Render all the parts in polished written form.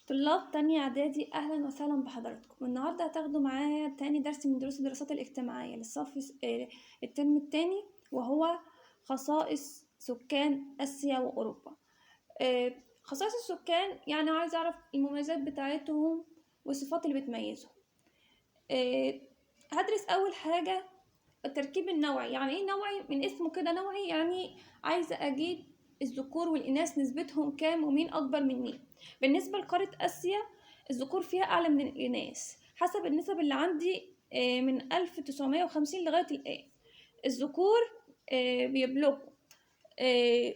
طلاب تانية إعدادي، أهلا وسهلا بحضراتكم. النهاردة هتاخدوا معايا تاني درس من دروس الدراسات الاجتماعية للصف الترم التاني، وهو خصائص سكان آسيا وأوروبا. خصائص السكان يعني عايز أعرف المميزات بتاعتهم والصفات اللي بتميزهم. هدرس أول حاجة التركيب النوعي. يعني إيه نوعي؟ من اسمه كده نوعي، يعني عايزة أجيب الذكور والإناث نسبتهم كام ومين أكبر من مين. بالنسبة لقارة آسيا الذكور فيها أعلى من الإناث حسب النسب اللي عندي من 1950 لغاية الآن. الذكور بيبلغوا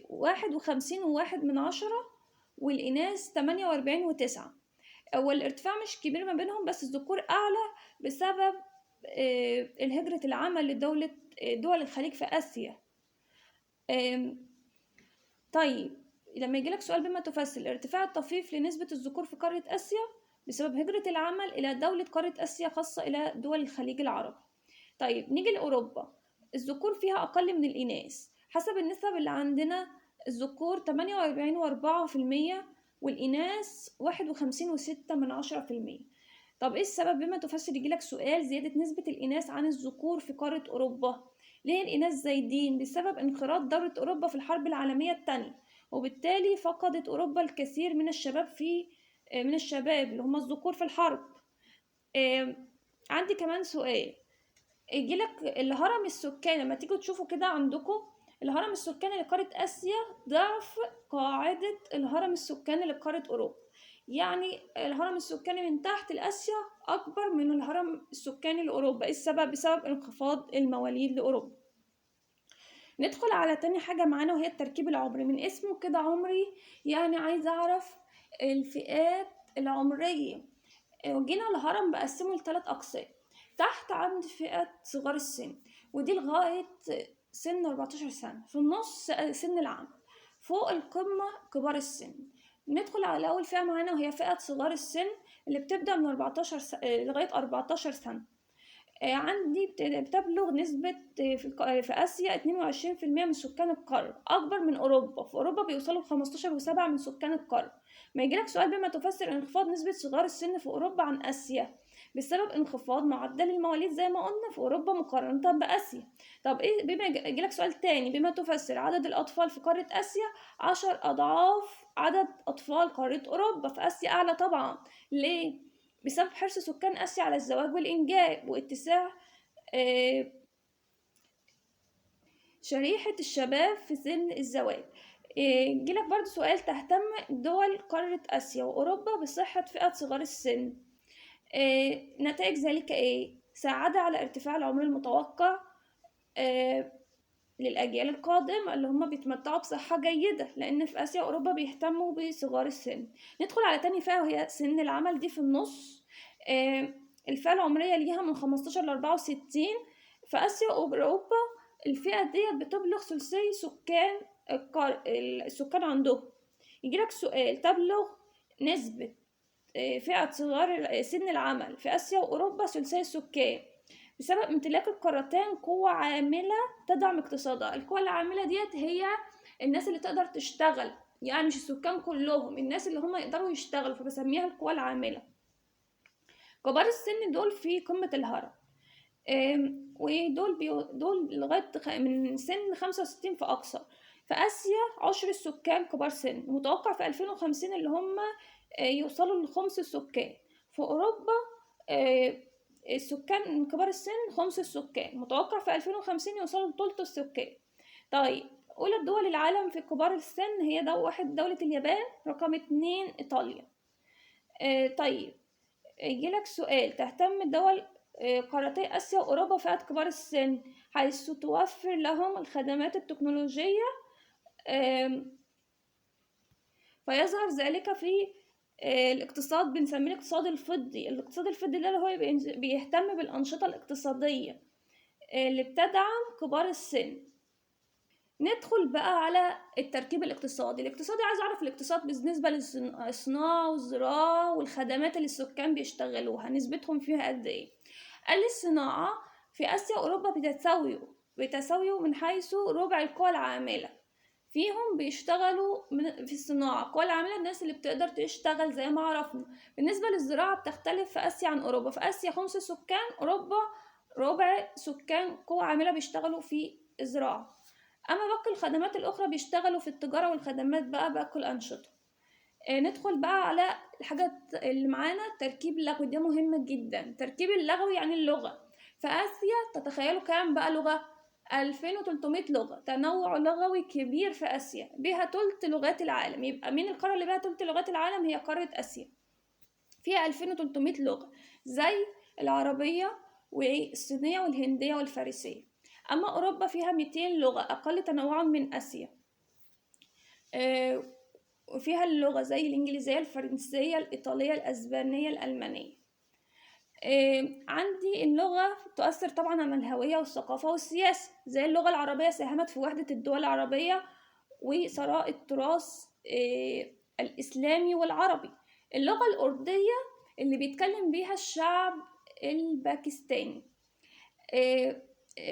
51.1، والإناث 48.9. هو الارتفاع مش كبير ما بينهم، بس الذكور أعلى بسبب الهجرة العامة لدول الخليج في آسيا. طيب لما يجيلك سؤال بما تفسر ارتفاع الطفيف لنسبة الذكور في قارة آسيا بسبب هجرة العمل إلى دولة قارة آسيا خاصة إلى دول الخليج العربي. طيب نيجي لأوروبا، الذكور فيها أقل من الإناث حسب النسب اللي عندنا. الذكور 48.4%، والإناث 51.6%. طب إيه السبب بما تفسر؟ يجيلك سؤال زيادة نسبة الإناث عن الذكور في قارة أوروبا. ليه الإناث زايدين؟ بسبب انخراط دولة أوروبا في الحرب العالمية الثانية، وبالتالي فقدت أوروبا الكثير من الشباب اللي هم الذكور في الحرب. عندي كمان سؤال، يجيلك الهرم السكاني. لما تيجوا تشوفوا كده عندكم الهرم السكاني لقارة آسيا ضعف قاعدة الهرم السكاني لقارة أوروبا. يعني الهرم السكاني من تحت لآسيا أكبر من الهرم السكاني لأوروبا. إيه السبب؟ بسبب انخفاض المواليد لأوروبا. ندخل على تاني حاجة معانا، وهي التركيب العمري. من اسمه كده عمري، يعني عايز أعرف الفئات العمرية. وجينا الهرم بقسمه لثلاث أقسام. تحت عند فئة صغار السن، ودي لغاية سن 14 سنة. في النص سن العمل. فوق القمة كبار السن. ندخل على أول فئة معانا، وهي فئة صغار السن اللي بتبدأ من 14 لغاية 14 سنة. عندي بتبلغ نسبة في آسيا 22% من سكان القارة، أكبر من أوروبا. في أوروبا بيوصلوا 15.7 من سكان القارة. ما يجيلك سؤال بما تفسر انخفاض نسبة صغار السن في أوروبا عن آسيا؟ بسبب انخفاض معدل المواليد زي ما قلنا في أوروبا مقارنة بآسيا. طب إيه بما يجيلك سؤال تاني، بما تفسر عدد الأطفال في قارة آسيا 10 أضعاف عدد أطفال قارة أوروبا. في آسيا أعلى طبعا. ليه؟ بسبب حرص سكان آسيا على الزواج والإنجاب واتساع شريحة الشباب في سن الزواج. جيلك برضو سؤال، تهتم دول قارة آسيا وأوروبا بصحة فئة صغار السن؟ نتائج ذلك إيه؟ ساعد على ارتفاع العمر المتوقع للأجيال القادمة اللي هم بيتمتعوا بصحة جيدة، لأن في آسيا وأوروبا بيهتموا بصغار السن. ندخل على تاني فئة، وهي سن العمل. دي في النص. الفئة العمرية ليها من 15 ل 64. في آسيا وأوروبا الفئة ديت بتبلغ ثلثي سكان السكان عندهم. يجيلك سؤال، تبلغ نسبة فئة صغار سن العمل في آسيا وأوروبا ثلثي السكان بسبب امتلاك القارتين قوة عاملة تدعم اقتصادها. القوة العاملة ديت هي الناس اللي تقدر تشتغل، يعني مش السكان كلهم، الناس اللي هم يقدروا يشتغلوا، فبسميها القوة العاملة. كبار السن دول في قمة الهرم، دول لغاية من سن 65 في أقصى. في آسيا عشر السكان كبار سن، متوقع في 2050 اللي هم يوصلوا لخمس السكان. في أوروبا السكان كبار السن خمس السكان، متوقع في 2050 يوصلوا لثلث السكان. طيب أولى دول العالم في كبار السن هي دولة اليابان، رقم 2 إيطاليا. طيب يجيلك سؤال، تهتم الدول قارتي آسيا وأوروبا فئات كبار السن حيث توفر لهم الخدمات التكنولوجية، فيظهر ذلك في الاقتصاد. بنسميه الاقتصاد الفضي. الاقتصاد الفضي ده اللي هو بيهتم بالأنشطة الاقتصادية اللي بتدعم كبار السن. ندخل بقى على التركيب الاقتصادي. عايز أعرف الاقتصاد بالنسبة للصناعة والزراعة والخدمات اللي السكان بيشتغلوها نسبتهم فيها قد إيه؟ قال الصناعة في آسيا وأوروبا بتساويوا من حيث ربع القوى العاملة. فيهم بيشتغلوا في الصناعة، القوى العاملة الناس اللي بتقدر تشتغل زي ما عرفنا. بالنسبة للزراعة بتختلف في آسيا عن أوروبا. في آسيا خمس سكان، أوروبا ربع سكان قوى عاملة بيشتغلوا في الزراعة. أما باقي الخدمات الأخرى بيشتغلوا في التجارة والخدمات بقى باقي الأنشطة. ندخل بقى على الحاجات اللي معانا. تركيب اللغوي ده مهم جدا. تركيب اللغوي يعني اللغة. في آسيا تتخيلوا كام بقى لغة؟ 2300 لغة. تنوع لغوي كبير في آسيا، بها تلت لغات العالم. يبقى مين القارة اللي بها تلت لغات العالم؟ هي قارة آسيا. فيها 2300 لغة زي العربية والصينية والهندية والفارسية. أما أوروبا فيها 200 لغة، أقل تنوعا من آسيا. وفيها اللغة زي الإنجليزية، الفرنسية، الإيطالية، الأسبانية، الألمانية. عندي اللغة تؤثر طبعا على الهوية والثقافة والسياسة. زي اللغة العربية ساهمت في وحدة الدول العربية وثراء التراث الإسلامي والعربي. اللغة الأردية اللي بيتكلم بيها الشعب الباكستاني.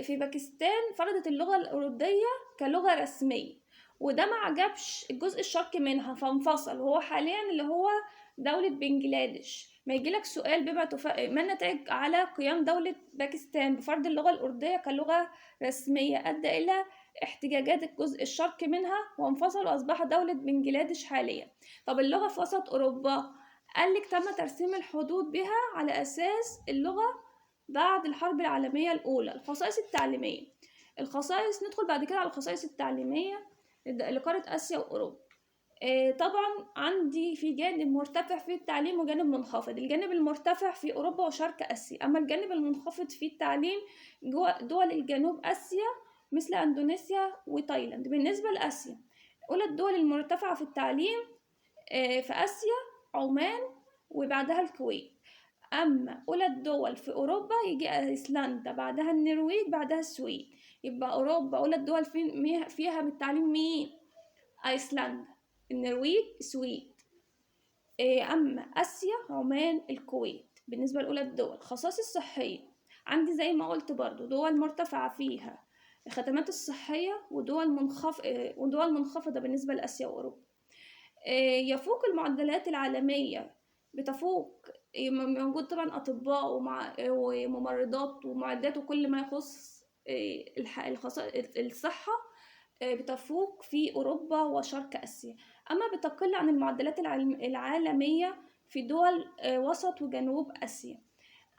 في باكستان فرضت اللغة الأردية كلغة رسمية، وده ما عجبش الجزء الشرقي منها فانفصل، وهو حاليا اللي هو دولة بنجلاديش. ما يجيلك سؤال بما ما النتائج على قيام دولة باكستان بفرض اللغة الأردية كلغة رسمية؟ أدى إلى احتجاجات الجزء الشرقي منها وانفصل وأصبح دولة بنجلاديش حاليا. طب اللغة في وسط أوروبا، قالك تم ترسيم الحدود بها على أساس اللغة بعد الحرب العالمية الأولى. الخصائص التعليمية. الخصائص، ندخل بعد كده على الخصائص التعليمية لقارة آسيا وأوروبا. طبعا عندي في جانب مرتفع في التعليم وجانب منخفض. الجانب المرتفع في أوروبا وشرق آسيا، أما الجانب المنخفض في التعليم جوه دول الجنوب آسيا مثل أندونيسيا وتايلاند. بالنسبة لآسيا، أولى الدول المرتفعة في التعليم في آسيا عمان وبعدها الكويت. أما أولى الدول في أوروبا يجي أيسلندا، بعدها النرويج، بعدها السويد. يبقى أوروبا أولى الدول فيها بالتعليم مين؟ أيسلندا، النرويج، السويد. أما آسيا عمان الكويت. بالنسبة لأولى الدول. خصائص الصحية، عندي زي ما قلت برضو دول مرتفعة فيها الخدمات الصحية ودول منخفضة بالنسبة لآسيا وأوروبا. يفوق المعدلات العالمية، بتفوق موجود طبعا أطباء وممرضات ومعدات وكل ما يخص الصحة بتفوق في أوروبا وشرق آسيا. أما بتقل عن المعدلات العالمية في دول وسط وجنوب آسيا.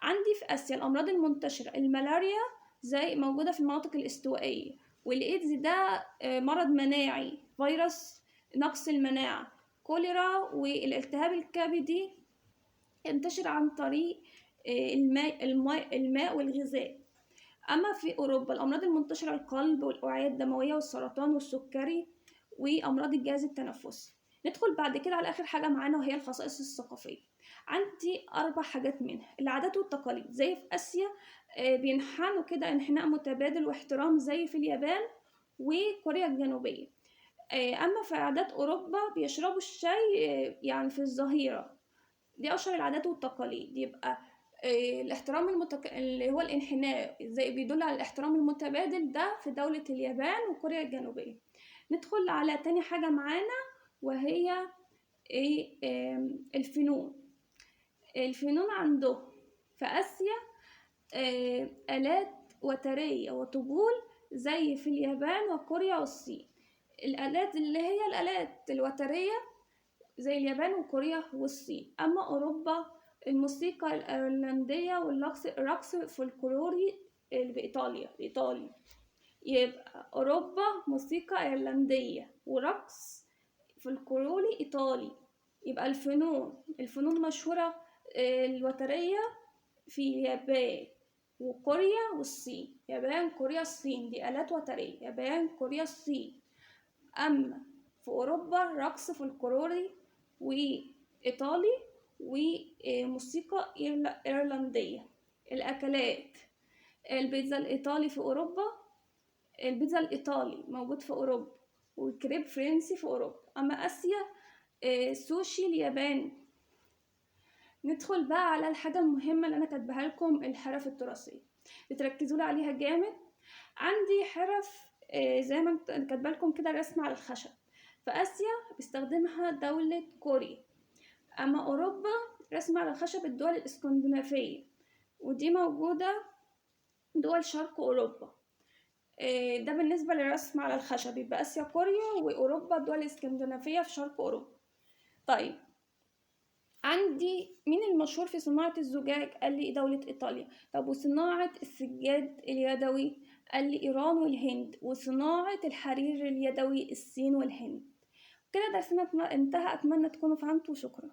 عندي في آسيا الأمراض المنتشرة، الملاريا زي موجودة في المناطق الاستوائية، والإيدز ده مرض مناعي، فيروس نقص المناعة. كوليرا والالتهاب الكبدي ينتشر عن طريق الماء والغذاء. أما في أوروبا الأمراض المنتشرة القلب والأوعية الدموية والسرطان والسكري وأمراض الجهاز التنفسي. ندخل بعد كده على آخر حاجة معانا وهي الخصائص الثقافية. عندي 4 حاجات منها. العادات والتقاليد، زي في آسيا بينحنوا كده انحناء متبادل واحترام زي في اليابان وكوريا الجنوبية. أما في عادات أوروبا بيشربوا الشاي يعني في الظهيرة. دي أشهر العادات والتقاليد. يبقى الاحترام اللي هو الانحناء زي بيدل على الاحترام المتبادل ده في دولة اليابان وكوريا الجنوبية. ندخل على تاني حاجة معانا وهي الفنون. الفنون عندهم في آسيا آلات وترية وطبول زي في اليابان وكوريا والصين. الآلات اللي هي الآلات الوترية زي اليابان وكوريا والصين. أما أوروبا الموسيقى الأيرلندية والرقص الفولكلوري بإيطالي. يبقى أوروبا موسيقى أيرلندية ورقص فولكلوري إيطالي. يبقى الفنون مشهورة الوترية في اليابان وكوريا والصين. يابان كوريا الصين دي آلات وترية، يابان كوريا الصين. أما في أوروبا رقص فولكلوري وإيطالي وموسيقى إيرلندية. الأكلات، البيتزا الإيطالي في أوروبا، البيتزا الإيطالي موجود في أوروبا، والكريب فرنسي في أوروبا. أما آسيا سوشي الياباني. ندخل بقى على الحاجة المهمة اللي أنا كاتباها لكم، الحرف التراثية، بتركزوا لي عليها جامد. عندي حرف زي ما كاتبه لكم كده رسم على الخشب. في آسيا بيستخدمها دولة كوريا. أما أوروبا رسم على الخشب الدول الإسكندنافية، ودي موجودة دول شرق أوروبا. ده بالنسبة للرسم على الخشب، يبقى آسيا كوريا وأوروبا الدول الإسكندنافية في شرق أوروبا. طيب عندي مين المشهور في صناعة الزجاج؟ قال لي دولة إيطاليا. طب وصناعة السجاد اليدوي؟ قال لي إيران والهند. وصناعة الحرير اليدوي؟ الصين والهند. كده درسنا انتهى، أتمنى تكونوا فهمتوا. شكرا.